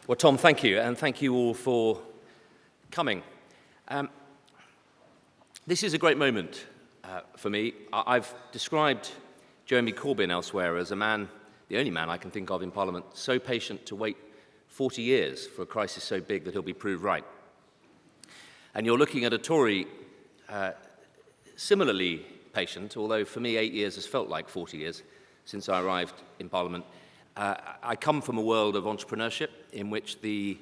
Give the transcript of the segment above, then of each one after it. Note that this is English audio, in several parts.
Well, Tom, thank you, and thank you all for coming. This is a great moment for me. I've described Jeremy Corbyn elsewhere as a man, the only man I can think of in Parliament, so patient to wait 40 years for a crisis so big that he'll be proved right. And you're looking at a Tory similarly patient, although for me 8 years has felt like 40 years since I arrived in Parliament. I come from a world of entrepreneurship in which the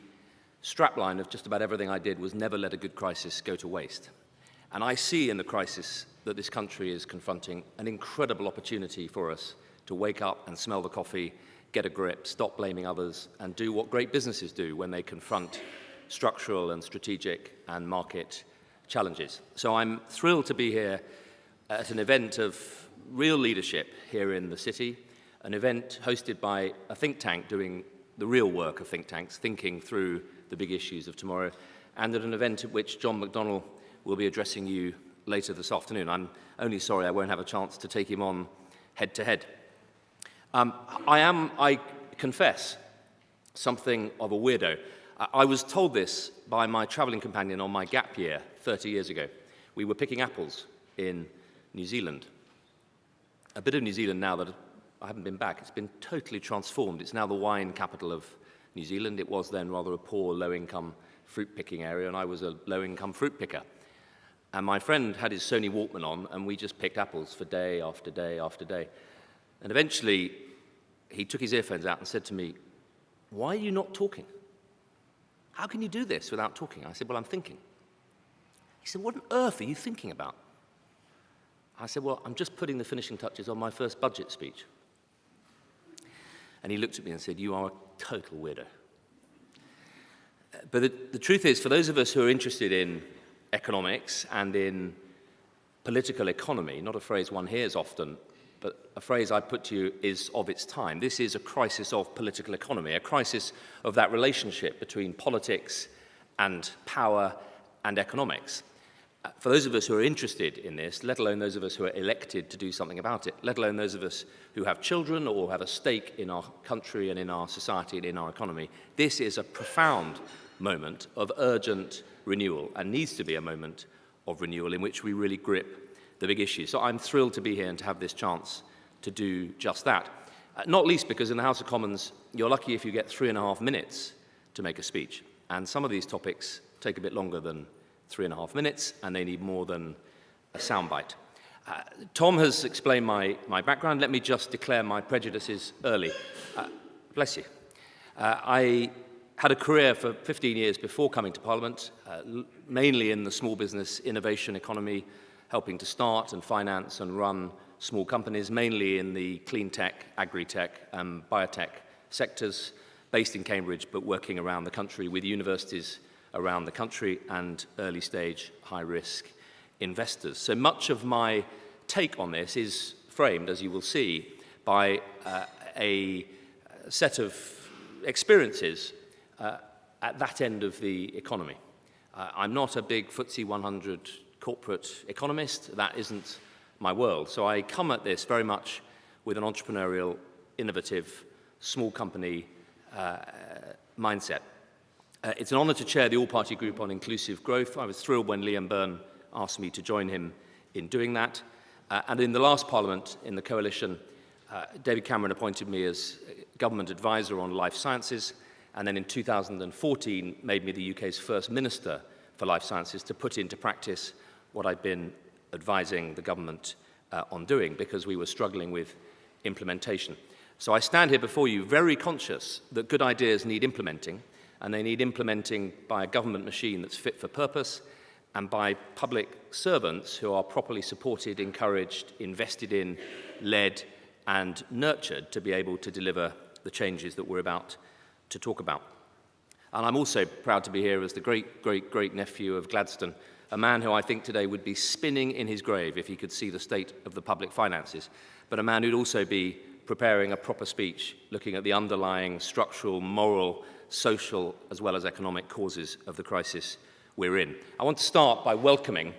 strapline of just about everything I did was never let a good crisis go to waste. And I see in the crisis that this country is confronting an incredible opportunity for us to wake up and smell the coffee, get a grip, stop blaming others, and do what great businesses do when they confront structural and strategic and market challenges. So I'm thrilled to be here at an event of real leadership here in the city, an event hosted by a think tank doing the real work of think tanks, thinking through the big issues of tomorrow, and at an event at which John McDonnell will be addressing you later this afternoon. I'm only sorry I won't have a chance to take him on head-to-head. I confess, something of a weirdo. I was told this by my travelling companion on my gap year 30 years ago. We were picking apples in New Zealand. A bit of New Zealand now that I haven't been back. It's been totally transformed. It's now the wine capital of New Zealand. It was then rather a poor, low-income fruit-picking area, and I was a low-income fruit picker. And my friend had his Sony Walkman on, and we just picked apples for day after day after day. And eventually, he took his earphones out and said to me, "Why are you not talking? How can you do this without talking?" I said, "Well, I'm thinking." He said, "What on earth are you thinking about?" I said, "Well, I'm just putting the finishing touches on my first budget speech." And he looked at me and said, "You are a total weirdo." But the truth is, for those of us who are interested in economics and in political economy, not a phrase one hears often, but a phrase I put to you is of its time. This is a crisis of political economy, a crisis of that relationship between politics and power and economics. For those of us who are interested in this, let alone those of us who are elected to do something about it, let alone those of us who have children or have a stake in our country and in our society and in our economy, this is a profound moment of urgent renewal and needs to be a moment of renewal in which we really grip the big issues. So I'm thrilled to be here and to have this chance to do just that. Not least because in the House of Commons, you're lucky if you get 3.5 minutes to make a speech. And some of these topics take a bit longer than 3.5 minutes, and they need more than a soundbite. Tom has explained my background. Let me just declare my prejudices early. Bless you. I had a career for 15 years before coming to Parliament, mainly in the small business innovation economy, helping to start and finance and run small companies, mainly in the clean tech, agri-tech, and biotech sectors, based in Cambridge, but working around the country with universities around the country and early-stage, high-risk investors. So much of my take on this is framed, as you will see, by a set of experiences at that end of the economy. I'm not a big FTSE 100 corporate economist. That isn't my world. So I come at this very much with an entrepreneurial, innovative, small company mindset. It's an honour to chair the all-party group on inclusive growth. I was thrilled when Liam Byrne asked me to join him in doing that. And in the last Parliament, in the coalition, David Cameron appointed me as government advisor on life sciences, and then in 2014 made me the UK's first minister for life sciences to put into practice what I'd been advising the government on doing, because we were struggling with implementation. So I stand here before you very conscious that good ideas need implementing, and they need implementing by a government machine that's fit for purpose and by public servants who are properly supported, encouraged, invested in, led and nurtured to be able to deliver the changes that we're about to talk about. And I'm also proud to be here as the great-great-great-nephew of Gladstone, a man who I think today would be spinning in his grave if he could see the state of the public finances, but a man who'd also be preparing a proper speech looking at the underlying structural, moral, social, as well as economic causes of the crisis we're in. I want to start by welcoming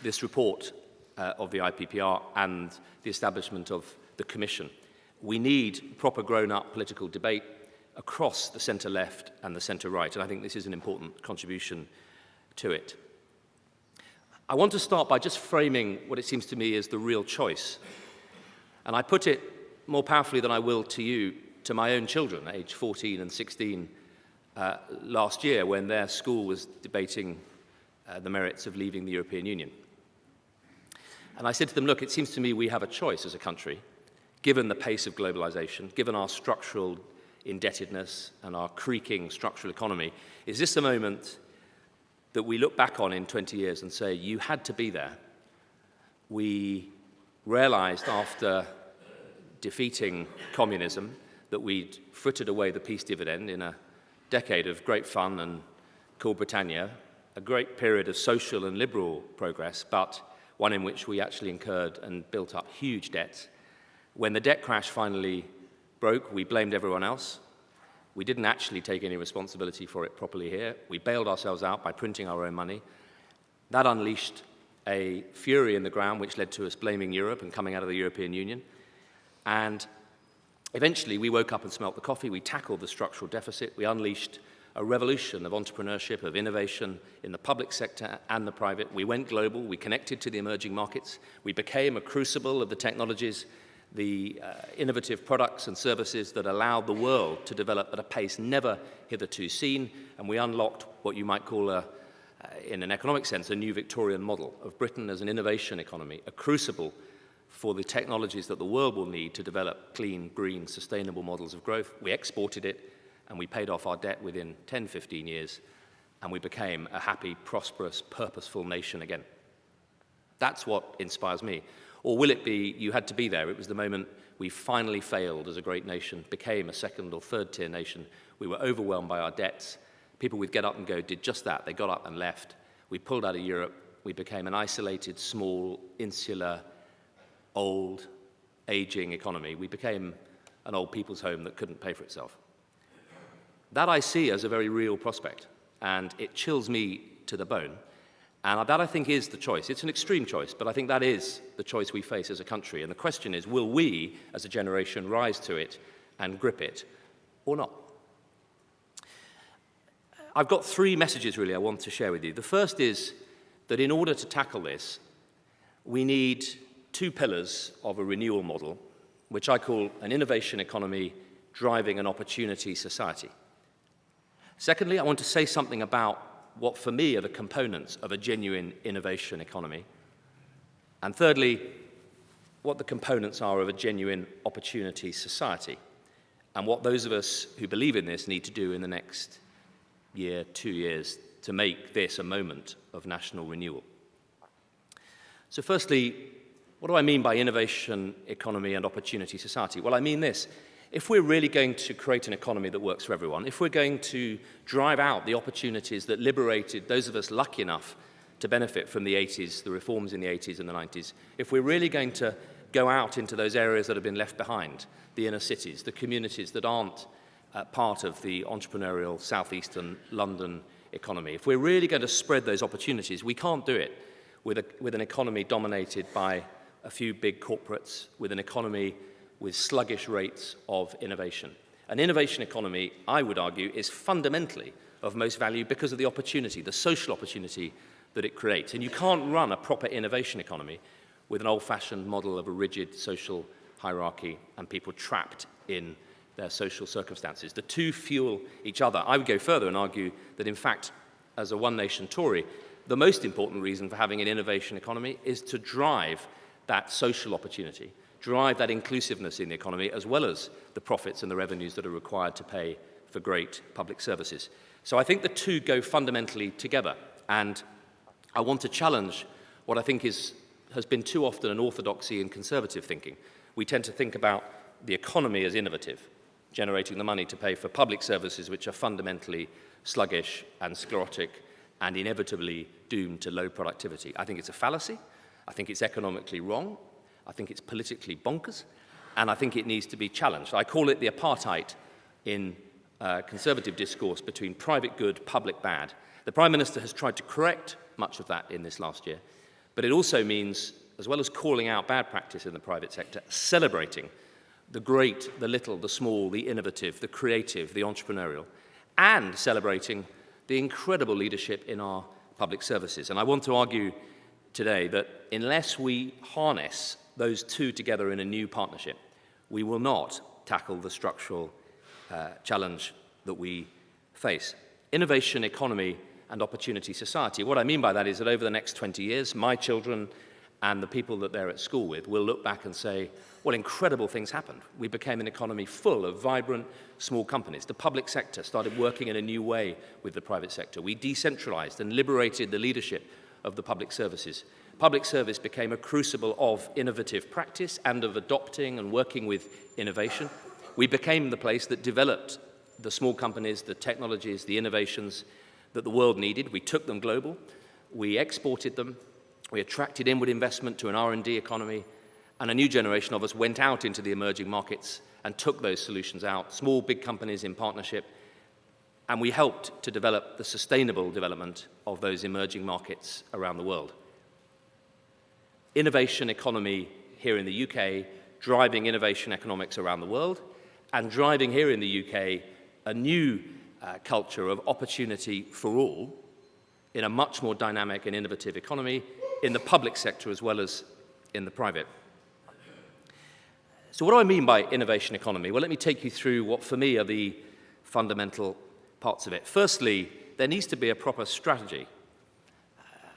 this report of the IPPR and the establishment of the Commission. We need proper grown-up political debate across the centre-left and the centre-right, and I think this is an important contribution to it. I want to start by just framing what it seems to me is the real choice. And I put it more powerfully than I will to you, to my own children, aged 14 and 16, last year when their school was debating the merits of leaving the European Union. And I said to them, look, it seems to me we have a choice as a country, given the pace of globalization, given our structural indebtedness and our creaking structural economy. Is this a moment that we look back on in 20 years and say, you had to be there? We realized after defeating communism that we'd frittered away the peace dividend in a decade of great fun and cool Britannia, a great period of social and liberal progress, but one in which we actually incurred and built up huge debts. When the debt crash finally broke, we blamed everyone else. We didn't actually take any responsibility for it properly here. We bailed ourselves out by printing our own money. That unleashed a fury in the ground which led to us blaming Europe and coming out of the European Union. And eventually we woke up and smelt the coffee. We tackled the structural deficit. We unleashed a revolution of entrepreneurship, of innovation in the public sector and the private. We went global. We connected to the emerging markets. We became a crucible of the technologies, the innovative products and services that allowed the world to develop at a pace never hitherto seen, and we unlocked what you might call, in an economic sense, a new Victorian model of Britain as an innovation economy, a crucible for the technologies that the world will need to develop clean, green, sustainable models of growth. We exported it, and we paid off our debt within 10, 15 years, and we became a happy, prosperous, purposeful nation again. That's what inspires me. Or will it be, you had to be there? It was the moment we finally failed as a great nation, became a second or third tier nation. We were overwhelmed by our debts. People with Get Up and Go did just that. They got up and left. We pulled out of Europe. We became an isolated, small, insular, old, aging economy. We became an old people's home that couldn't pay for itself. That I see as a very real prospect, and it chills me to the bone. And that, I think, is the choice. It's an extreme choice, but I think that is the choice we face as a country. And the question is, will we, as a generation, rise to it and grip it, or not? I've got three messages, really, I want to share with you. The first is that in order to tackle this, we need two pillars of a renewal model, which I call an innovation economy driving an opportunity society. Secondly, I want to say something about what for me are the components of a genuine innovation economy. And thirdly, what the components are of a genuine opportunity society, and what those of us who believe in this need to do in the next year, 2 years, to make this a moment of national renewal. So firstly, what do I mean by innovation economy and opportunity society? Well, I mean this. If we're really going to create an economy that works for everyone, if we're going to drive out the opportunities that liberated those of us lucky enough to benefit from the 80s, the reforms in the 80s and the 90s, if we're really going to go out into those areas that have been left behind, the inner cities, the communities that aren't part of the entrepreneurial southeastern London economy, if we're really going to spread those opportunities, we can't do it with an economy dominated by a few big corporates, with an economy with sluggish rates of innovation. An innovation economy, I would argue, is fundamentally of most value because of the opportunity, the social opportunity that it creates. And you can't run a proper innovation economy with an old-fashioned model of a rigid social hierarchy and people trapped in their social circumstances. The two fuel each other. I would go further and argue that, in fact, as a one-nation Tory, the most important reason for having an innovation economy is to drive that social opportunity, drive that inclusiveness in the economy, as well as the profits and the revenues that are required to pay for great public services. So I think the two go fundamentally together, and I want to challenge what I think has been too often an orthodoxy in conservative thinking. We tend to think about the economy as innovative, generating the money to pay for public services which are fundamentally sluggish and sclerotic and inevitably doomed to low productivity. I think it's a fallacy. I think it's economically wrong. I think it's politically bonkers, and I think it needs to be challenged. I call it the apartheid in conservative discourse between private good, public bad. The Prime Minister has tried to correct much of that in this last year, but it also means, as well as calling out bad practice in the private sector, celebrating the great, the little, the small, the innovative, the creative, the entrepreneurial, and celebrating the incredible leadership in our public services. And I want to argue today that unless we harness those two together in a new partnership, we will not tackle the structural challenge that we face. Innovation economy and opportunity society. What I mean by that is that over the next 20 years, my children and the people that they're at school with will look back and say, well, incredible things happened. We became an economy full of vibrant small companies. The public sector started working in a new way with the private sector. We decentralized and liberated the leadership of the public services. Public service became a crucible of innovative practice and of adopting and working with innovation. We became the place that developed the small companies, the technologies, the innovations that the world needed. We took them global. We exported them. We attracted inward investment to an R&D economy, and a new generation of us went out into the emerging markets and took those solutions out, small, big companies in partnership, and we helped to develop the sustainable development of those emerging markets around the world. Innovation economy here in the UK, driving innovation economics around the world, and driving here in the UK a new culture of opportunity for all in a much more dynamic and innovative economy in the public sector as well as in the private. So what do I mean by innovation economy? Well, let me take you through what for me are the fundamental parts of it. Firstly, there needs to be a proper strategy.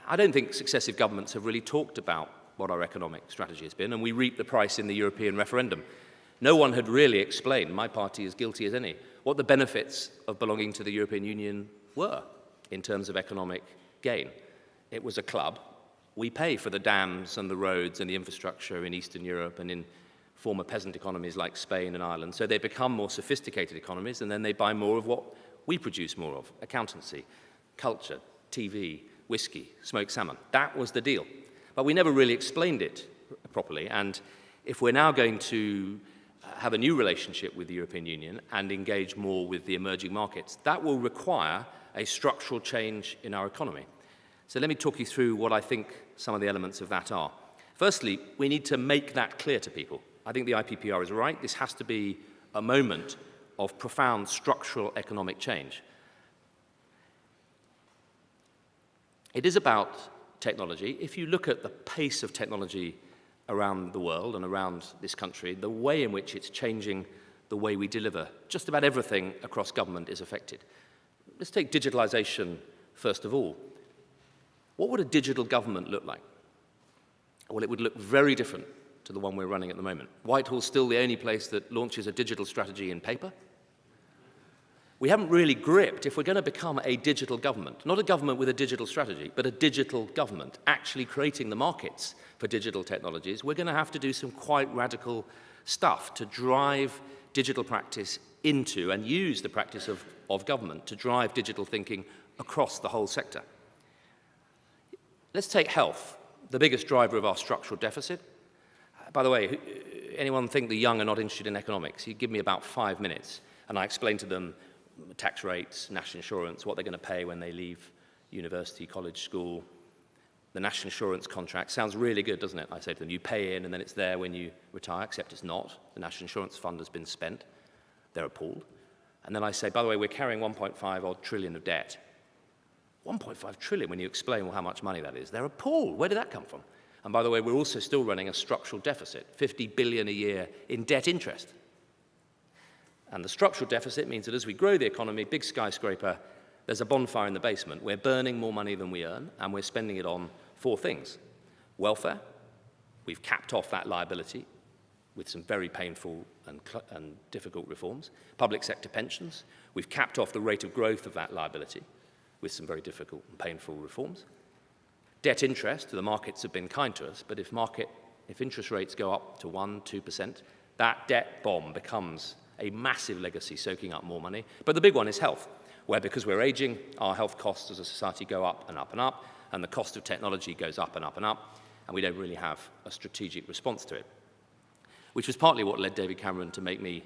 I don't think successive governments have really talked about what our economic strategy has been, and we reaped the price in the European referendum. No one had really explained, my party as guilty as any, what the benefits of belonging to the European Union were in terms of economic gain. It was a club. We pay for the dams and the roads and the infrastructure in Eastern Europe and in former peasant economies like Spain and Ireland. So they become more sophisticated economies, and then they buy more of what we produce more of: accountancy, culture, TV, whiskey, smoked salmon. That was the deal. But we never really explained it properly. And if we're now going to have a new relationship with the European Union and engage more with the emerging markets, that will require a structural change in our economy. So let me talk you through what I think some of the elements of that are. Firstly, we need to make that clear to people. I think the IPPR is right. This has to be a moment of profound structural economic change. It is about technology. If you look at the pace of technology around the world and around this country, the way in which it's changing the way we deliver, just about everything across government is affected. Let's take digitalization first of all. What would a digital government look like? Well, it would look very different to the one we're running at the moment. Whitehall's still the only place that launches a digital strategy in paper. We haven't really gripped, if we're going to become a digital government, not a government with a digital strategy, but a digital government, actually creating the markets for digital technologies, we're going to have to do some quite radical stuff to drive digital practice into and use the practice of government to drive digital thinking across the whole sector. Let's take health, the biggest driver of our structural deficit. By the way, anyone think the young are not interested in economics? You give me about 5 minutes, and I explain to them tax rates, national insurance, what they're going to pay when they leave university, college, school. The national insurance contract sounds really good, doesn't it? I say to them, you pay in and then it's there when you retire, except it's not. The national insurance fund has been spent. They're appalled. And then I say, by the way, we're carrying 1.5 odd trillion of debt. 1.5 trillion, when you explain well, how much money that is, they're appalled. Where did that come from? And by the way, we're also still running a structural deficit, 50 billion a year in debt interest. And the structural deficit means that as we grow the economy, big skyscraper, there's a bonfire in the basement. We're burning more money than we earn, and we're spending it on 4 things. Welfare, we've capped off that liability with some very painful and difficult reforms. Public sector pensions, we've capped off the rate of growth of that liability with some very difficult and painful reforms. Debt interest, the markets have been kind to us, but if interest rates go up to 1%, 2%, that debt bomb becomes a massive legacy soaking up more money. But the big one is health, where because we're aging, our health costs as a society go up and up and up, and the cost of technology goes up and up and up, and we don't really have a strategic response to it, which was partly what led David Cameron to make me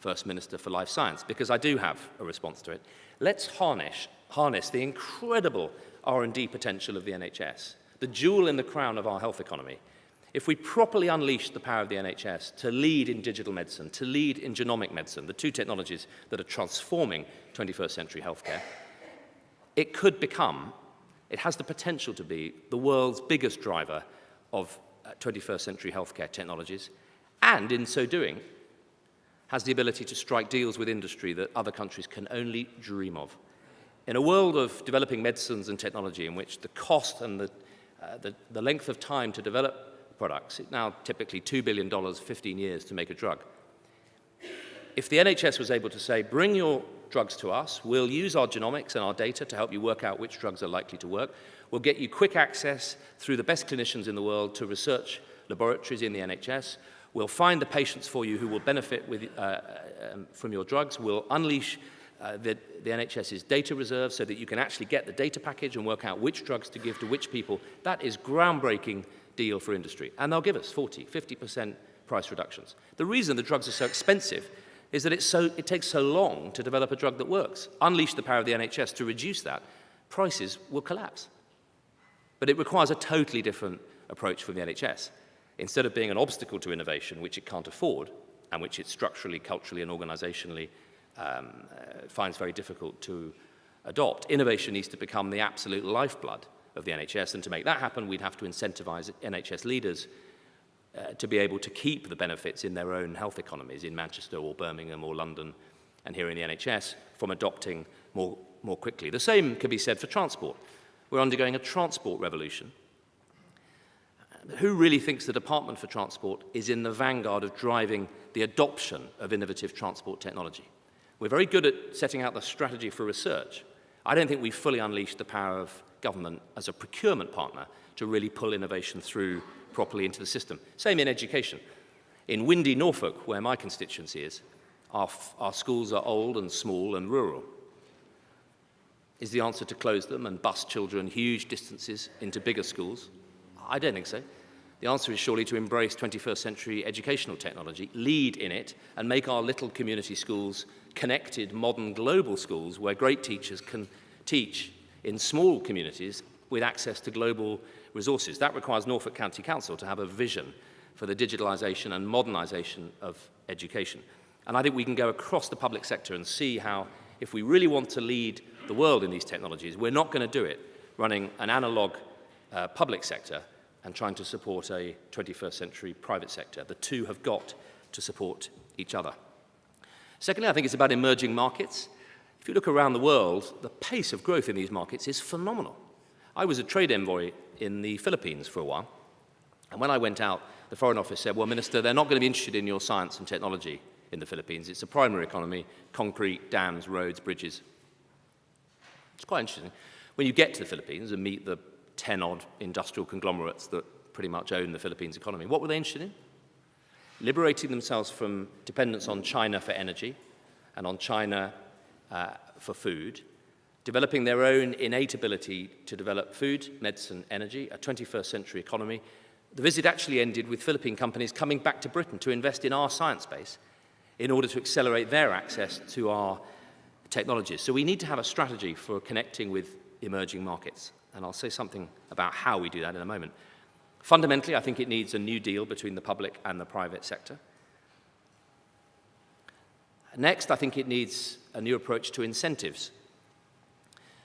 First Minister for Life Science, because I do have a response to it. Let's harness the incredible R&D potential of the NHS, the jewel in the crown of our health economy. If we properly unleash the power of the NHS to lead in digital medicine, to lead in genomic medicine, the two technologies that are transforming 21st century healthcare, it could become, it has the potential to be, the world's biggest driver of 21st century healthcare technologies, and in so doing, has the ability to strike deals with industry that other countries can only dream of. In a world of developing medicines and technology in which the cost and the length of time to develop products, it's now typically $2 billion, 15 years to make a drug. If the NHS was able to say, bring your drugs to us, we'll use our genomics and our data to help you work out which drugs are likely to work, we'll get you quick access through the best clinicians in the world to research laboratories in the NHS, we'll find the patients for you who will benefit from your drugs, we'll unleash the NHS's data reserve so that you can actually get the data package and work out which drugs to give to which people. That is groundbreaking deal for industry. And they'll give us 40, 50% price reductions. The reason the drugs are so expensive is that it takes so long to develop a drug that works. Unleash the power of the NHS to reduce that, prices will collapse. But it requires a totally different approach from the NHS. Instead of being an obstacle to innovation, which it can't afford, and which it structurally, culturally, and organizationally finds very difficult to adopt, innovation needs to become the absolute lifeblood of the NHS, and to make that happen, we'd have to incentivize NHS leaders to be able to keep the benefits in their own health economies in Manchester or Birmingham or London and here in the NHS from adopting more quickly. The same can be said for transport. We're undergoing a transport revolution. Who really thinks the Department for Transport is in the vanguard of driving the adoption of innovative transport technology? We're very good at setting out the strategy for research. I don't think we've fully unleashed the power of government as a procurement partner to really pull innovation through properly into the system. Same in education. In windy Norfolk, where my constituency is, our schools are old and small and rural. Is the answer to close them and bus children huge distances into bigger schools? I don't think so. The answer is surely to embrace 21st century educational technology, lead in it, and make our little community schools connected, modern, global schools where great teachers can teach in small communities with access to global resources. That requires Norfolk County Council to have a vision for the digitalization and modernization of education. And I think we can go across the public sector and see how, if we really want to lead the world in these technologies, we're not going to do it running an analog public sector and trying to support a 21st century private sector. The two have got to support each other. Secondly, I think it's about emerging markets. If you look around the world, the pace of growth in these markets is phenomenal. I was a trade envoy in the Philippines for a while, and when I went out, the Foreign Office said, well, Minister, they're not going to be interested in your science and technology in the Philippines. It's a primary economy, concrete, dams, roads, bridges. It's quite interesting. When you get to the Philippines and meet the 10-odd industrial conglomerates that pretty much own the Philippines economy, what were they interested in? Liberating themselves from dependence on China for energy and on China for food, developing their own innate ability to develop food, medicine, energy, a 21st century economy. The visit actually ended with Philippine companies coming back to Britain to invest in our science base in order to accelerate their access to our technologies. So we need to have a strategy for connecting with emerging markets. And I'll say something about how we do that in a moment. Fundamentally, I think it needs a new deal between the public and the private sector. Next, I think it needs a new approach to incentives.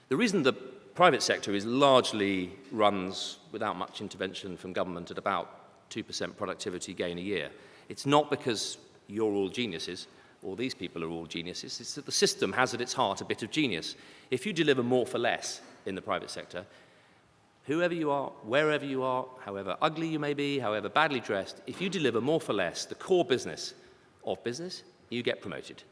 The reason the private sector largely runs without much intervention from government at about 2% productivity gain a year, it's not because you're all geniuses, or these people are all geniuses, it's that the system has at its heart a bit of genius. If you deliver more for less in the private sector, whoever you are, wherever you are, however ugly you may be, however badly dressed, if you deliver more for less, the core business of business, you get promoted.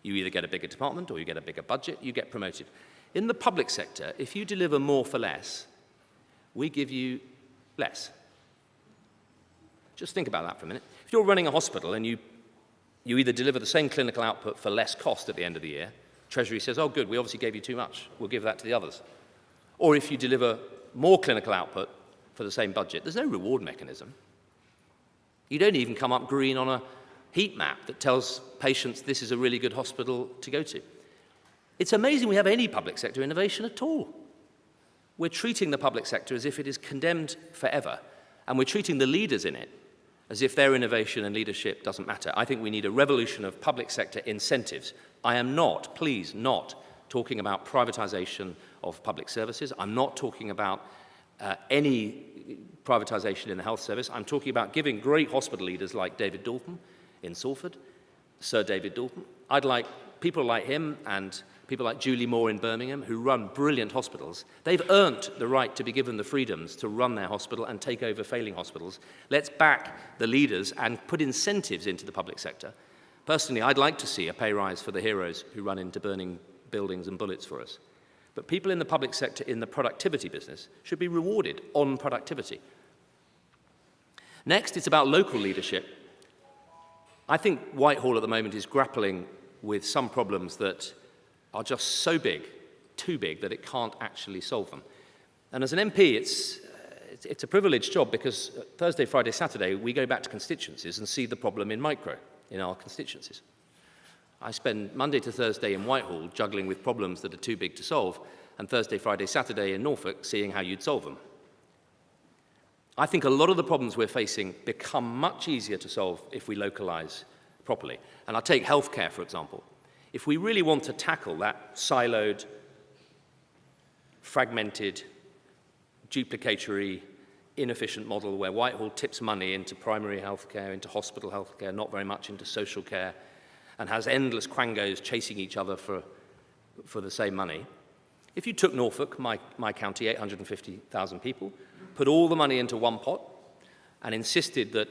You either get a bigger department or you get a bigger budget, you get promoted. In the public sector, if you deliver more for less, we give you less. Just think about that for a minute. If you're running a hospital and you either deliver the same clinical output for less cost at the end of the year, Treasury says, oh good, we obviously gave you too much, we'll give that to the others. Or if you deliver more clinical output for the same budget, there's no reward mechanism. You don't even come up green on a heat map that tells patients this is a really good hospital to go to. It's amazing we have any public sector innovation at all. We're treating the public sector as if it is condemned forever And we're treating the leaders in it as if their innovation and leadership doesn't matter. I think we need a revolution of public sector incentives. I am not, please, not talking about privatization of public services. I'm not talking about any privatization in the health service. I'm talking about giving great hospital leaders like David Dalton in Salford, Sir David Dalton. I'd like people like him and people like Julie Moore in Birmingham, who run brilliant hospitals. They've earned the right to be given the freedoms to run their hospital and take over failing hospitals. Let's back the leaders and put incentives into the public sector. Personally, I'd like to see a pay rise for the heroes who run into burning buildings and bullets for us. But people in the public sector in the productivity business should be rewarded on productivity. Next, it's about local leadership. I think Whitehall at the moment is grappling with some problems that are just so big, too big, that it can't actually solve them. And as an MP, it's a privileged job because Thursday, Friday, Saturday, we go back to constituencies and see the problem in micro in our constituencies. I spend Monday to Thursday in Whitehall juggling with problems that are too big to solve, and Thursday, Friday, Saturday in Norfolk seeing how you'd solve them. I think a lot of the problems we're facing become much easier to solve if we localise properly. And I'll take healthcare, for example. If we really want to tackle that siloed, fragmented, duplicatory, inefficient model where Whitehall tips money into primary healthcare, into hospital healthcare, not very much into social care, and has endless quangos chasing each other for the same money. If you took Norfolk, my county, 850,000 people, put all the money into one pot and insisted that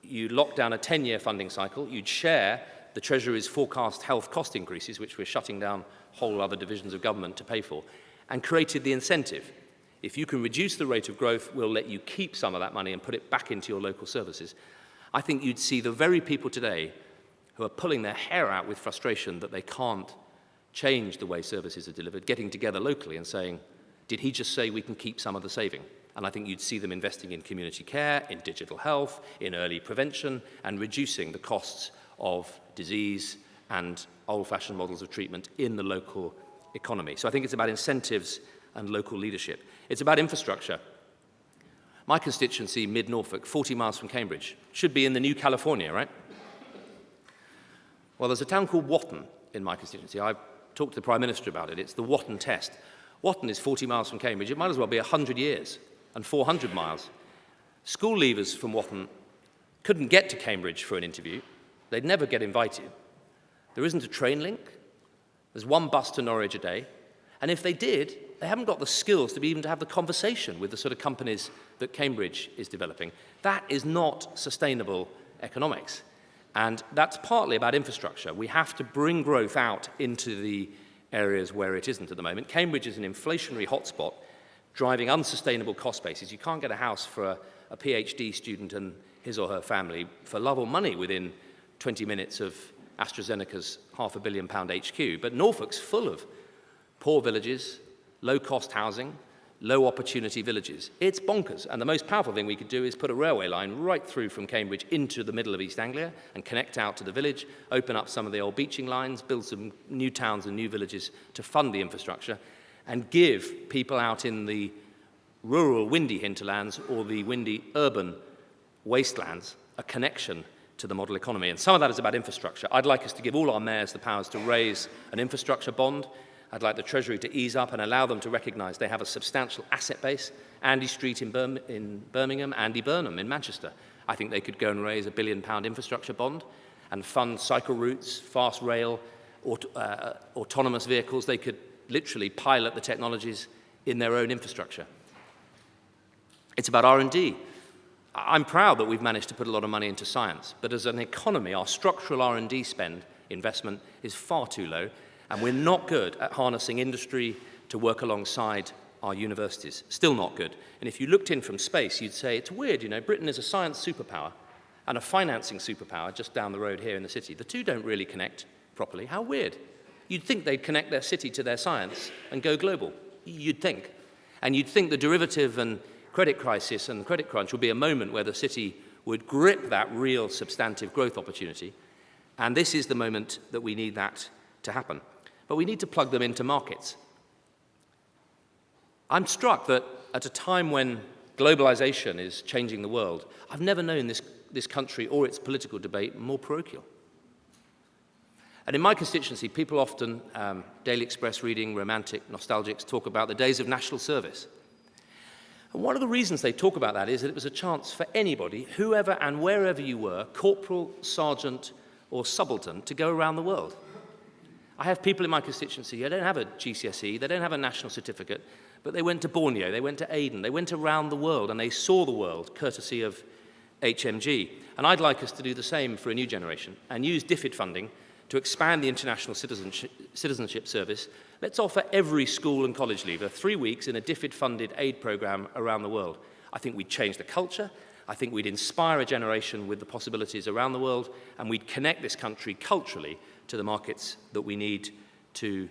you lock down a 10-year funding cycle, you'd share the Treasury's forecast health cost increases, which we're shutting down whole other divisions of government to pay for, and created the incentive. If you can reduce the rate of growth, we'll let you keep some of that money and put it back into your local services. I think you'd see the very people today who are pulling their hair out with frustration that they can't change the way services are delivered, getting together locally and saying, did he just say we can keep some of the saving? And I think you'd see them investing in community care, in digital health, in early prevention, and reducing the costs of disease and old-fashioned models of treatment in the local economy. So I think it's about incentives and local leadership. It's about infrastructure. My constituency, mid-Norfolk, 40 miles from Cambridge, should be in the new California, right? Well, there's a town called Watton in my constituency. I've talked to the Prime Minister about it. It's the Watton test. Watton is 40 miles from Cambridge. It might as well be 100 years and 400 miles. School leavers from Watton couldn't get to Cambridge for an interview. They'd never get invited. There isn't a train link. There's one bus to Norwich a day. And if they did, they haven't got the skills to be even to have the conversation with the sort of companies that Cambridge is developing. That is not sustainable economics. And that's partly about infrastructure. We have to bring growth out into the areas where it isn't at the moment. Cambridge is an inflationary hotspot, driving unsustainable cost bases. You can't get a house for a PhD student and his or her family for love or money within 20 minutes of AstraZeneca's £500 million HQ. But Norfolk's full of poor villages, low-cost housing, low-opportunity villages. It's bonkers. And the most powerful thing we could do is put a railway line right through from Cambridge into the middle of East Anglia and connect out to the village, open up some of the old beaching lines, build some new towns and new villages to fund the infrastructure, and give people out in the rural windy hinterlands or the windy urban wastelands a connection to the model economy. And some of that is about infrastructure. I'd like us to give all our mayors the powers to raise an infrastructure bond. I'd like the Treasury to ease up and allow them to recognise they have a substantial asset base. Andy Street in Birmingham, Andy Burnham in Manchester. I think they could go and raise £1 billion infrastructure bond and fund cycle routes, fast rail, autonomous vehicles. They could literally pilot the technologies in their own infrastructure. It's about R&D. I'm proud that we've managed to put a lot of money into science, but as an economy, our structural R&D spend investment is far too low, and we're not good at harnessing industry to work alongside our universities. Still not good. And if you looked in from space, you'd say, it's weird, you know, Britain is a science superpower and a financing superpower just down the road here in the city. The two don't really connect properly. How weird. You'd think they'd connect their city to their science and go global. You'd think. And you'd think the derivative and credit crisis and credit crunch would be a moment where the city would grip that real substantive growth opportunity. And this is the moment that we need that to happen. But we need to plug them into markets. I'm struck that at a time when Globalization is changing the world. I've never known this country or its political debate more parochial. And in my constituency, people often, Daily Express reading, romantic, nostalgics, talk about the days of national service. And one of the reasons they talk about that is that it was a chance for anybody, whoever and wherever you were, corporal, sergeant, or subaltern, to go around the world. I have people in my constituency who don't have a GCSE, they don't have a national certificate, but they went to Borneo, they went to Aden, they went around the world and they saw the world, courtesy of HMG. And I'd like us to do the same for a new generation and use DFID funding to expand the International Citizenship Service. Let's offer every school and college leaver 3 weeks in a DFID-funded aid program around the world. I think we'd change the culture, I think we'd inspire a generation with the possibilities around the world, and we'd connect this country culturally to the markets that we need to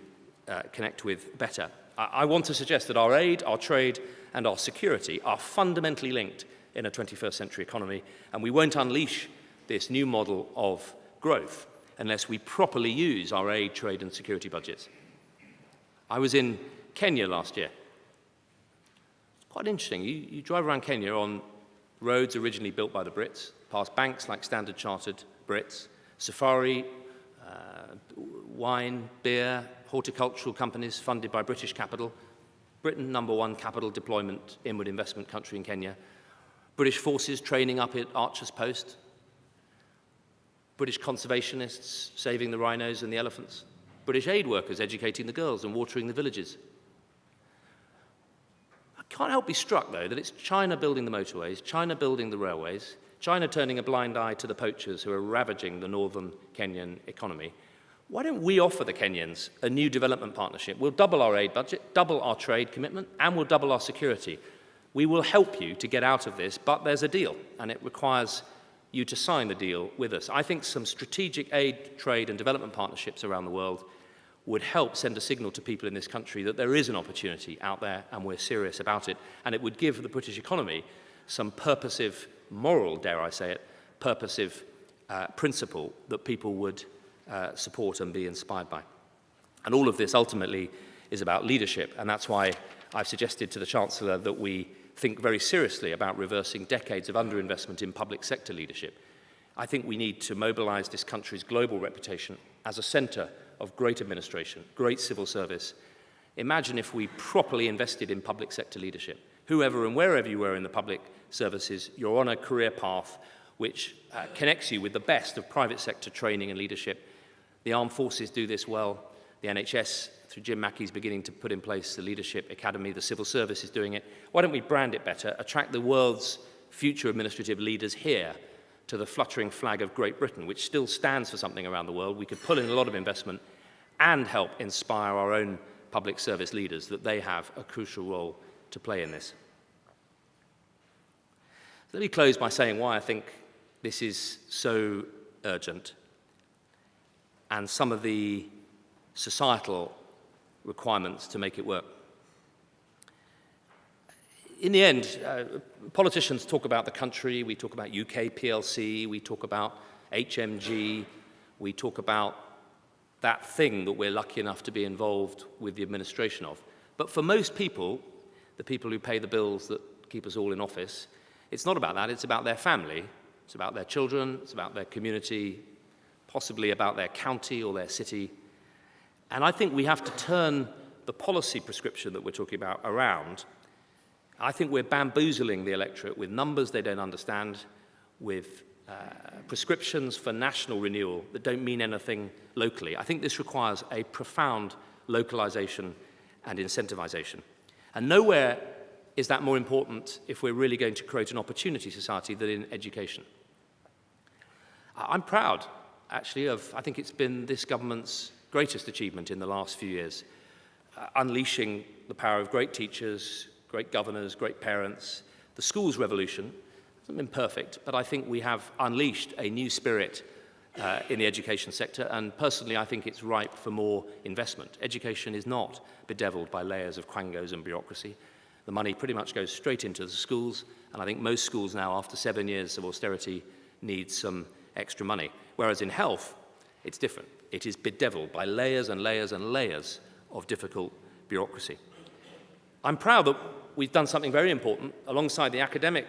connect with better. I want to suggest that our aid, our trade, and our security are fundamentally linked in a 21st century economy, and we won't unleash this new model of growth unless we properly use our aid, trade, and security budgets. I was in Kenya last year. It's quite interesting. You drive around Kenya on roads originally built by the Brits, past banks like Standard Chartered Brits, safari, wine, beer, horticultural companies funded by British capital, Britain #1 capital deployment inward investment country in Kenya, British forces training up at Archer's Post, British conservationists saving the rhinos and the elephants, British aid workers educating the girls and watering the villages. I can't help be struck, though, that it's China building the motorways, China building the railways, China turning a blind eye to the poachers who are ravaging the northern Kenyan economy. Why don't we offer the Kenyans a new development partnership? We'll double our aid budget, double our trade commitment, and we'll double our security. We will help you to get out of this, but there's a deal, and it requires you to sign the deal with us. I think some strategic aid, trade, and development partnerships around the world would help send a signal to people in this country that there is an opportunity out there and we're serious about it, and it would give the British economy some purposive, moral, dare I say it, purposive principle that people would support and be inspired by. And all of this ultimately is about leadership, and that's why I've suggested to the Chancellor that we think very seriously about reversing decades of underinvestment in public sector leadership. I think we need to mobilize this country's global reputation as a centre of great administration, great civil service. Imagine if we properly invested in public sector leadership. Whoever and wherever you were in the public services, you're on a career path which connects you with the best of private sector training and leadership. The armed forces do this well. The NHS, through Jim Mackey's beginning to put in place the Leadership Academy, the civil service is doing it. Why don't we brand it better, attract the world's future administrative leaders here to the fluttering flag of Great Britain, which still stands for something around the world. We could pull in a lot of investment and help inspire our own public service leaders that they have a crucial role to play in this. Let me close by saying why I think this is so urgent and some of the societal requirements to make it work. In the end, politicians talk about the country, we talk about UK PLC, we talk about HMG, we talk about that thing that we're lucky enough to be involved with the administration of. But for most people, the people who pay the bills that keep us all in office, it's not about that, it's about their family, it's about their children, it's about their community, possibly about their county or their city. And I think we have to turn the policy prescription that we're talking about around. I think we're bamboozling the electorate with numbers they don't understand, with prescriptions for national renewal that don't mean anything locally. I think this requires a profound localization and incentivization. And nowhere is that more important if we're really going to create an opportunity society than in education. I'm proud, actually, I think it's been this government's greatest achievement in the last few years, unleashing the power of great teachers, great governors, great parents. The schools revolution hasn't been perfect, but I think we have unleashed a new spirit in the education sector, and personally I think it's ripe for more investment. Education is not bedeviled by layers of quangos and bureaucracy. The money pretty much goes straight into the schools, and I think most schools now, after 7 years of austerity, need some extra money. Whereas in health, it's different. It is bedeviled by layers and layers and layers of difficult bureaucracy. I'm proud that we've done something very important. Alongside the academic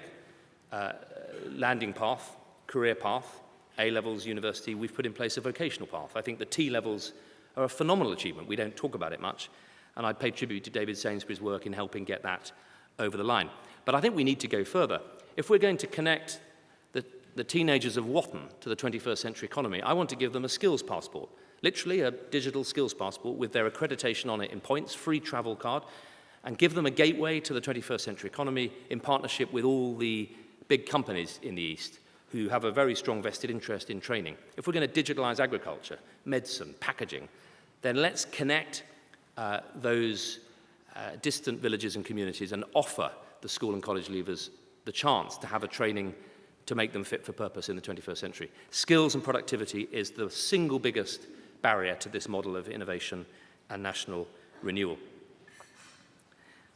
landing path, career path, A-levels, university, we've put in place a vocational path. I think the T-levels are a phenomenal achievement. We don't talk about it much, and I pay tribute to David Sainsbury's work in helping get that over the line. But I think we need to go further. If we're going to connect the teenagers of Watton to the 21st century economy, I want to give them a skills passport, literally a digital skills passport with their accreditation on it in points, free travel card, and give them a gateway to the 21st century economy in partnership with all the big companies in the East who have a very strong vested interest in training. If we're going to digitalize agriculture, medicine, packaging, then let's connect those distant villages and communities and offer the school and college leavers the chance to have a training to make them fit for purpose in the 21st century. Skills and productivity is the single biggest barrier to this model of innovation and national renewal.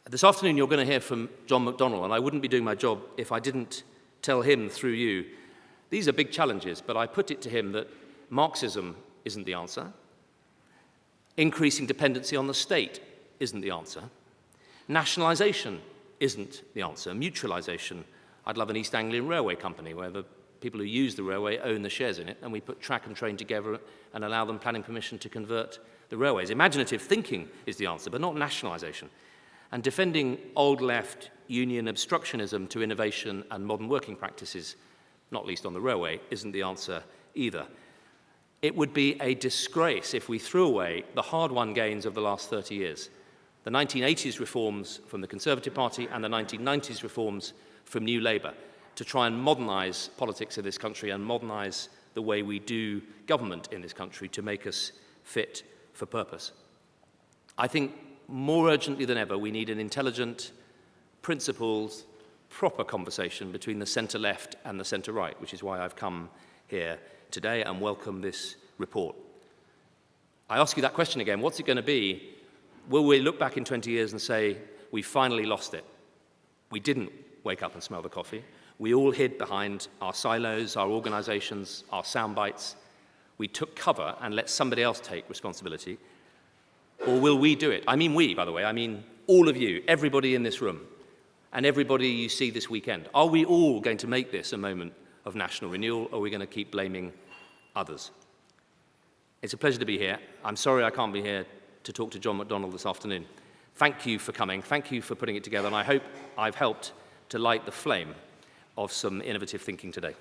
This afternoon you're going to hear from John McDonnell, and I wouldn't be doing my job if I didn't tell him through you, these are big challenges, but I put it to him that Marxism isn't the answer. Increasing dependency on the state isn't the answer. Nationalisation isn't the answer. Mutualisation. I'd love an East Anglian railway company where the people who use the railway own the shares in it, and we put track and train together and allow them planning permission to convert the railways. Imaginative thinking is the answer, but not nationalisation. And defending old left union obstructionism to innovation and modern working practices, not least on the railway, isn't the answer either. It would be a disgrace if we threw away the hard-won gains of the last 30 years. The 1980s reforms from the Conservative Party and the 1990s reforms from New Labour to try and modernise politics in this country and modernise the way we do government in this country to make us fit for purpose. I think more urgently than ever, we need an intelligent, principled, proper conversation between the centre-left and the centre-right, which is why I've come here today and welcome this report. I ask you that question again, what's it going to be? Will we look back in 20 years and say, we finally lost it? We didn't wake up and smell the coffee. We all hid behind our silos, our organisations, our sound bites. We took cover and let somebody else take responsibility. Or will we do it? I mean we, by the way. I mean all of you, everybody in this room, and everybody you see this weekend. Are we all going to make this a moment of national renewal, or are we going to keep blaming others? It's a pleasure to be here. I'm sorry I can't be here to talk to John McDonnell this afternoon. Thank you for coming. Thank you for putting it together, and I hope I've helped to light the flame of some innovative thinking today.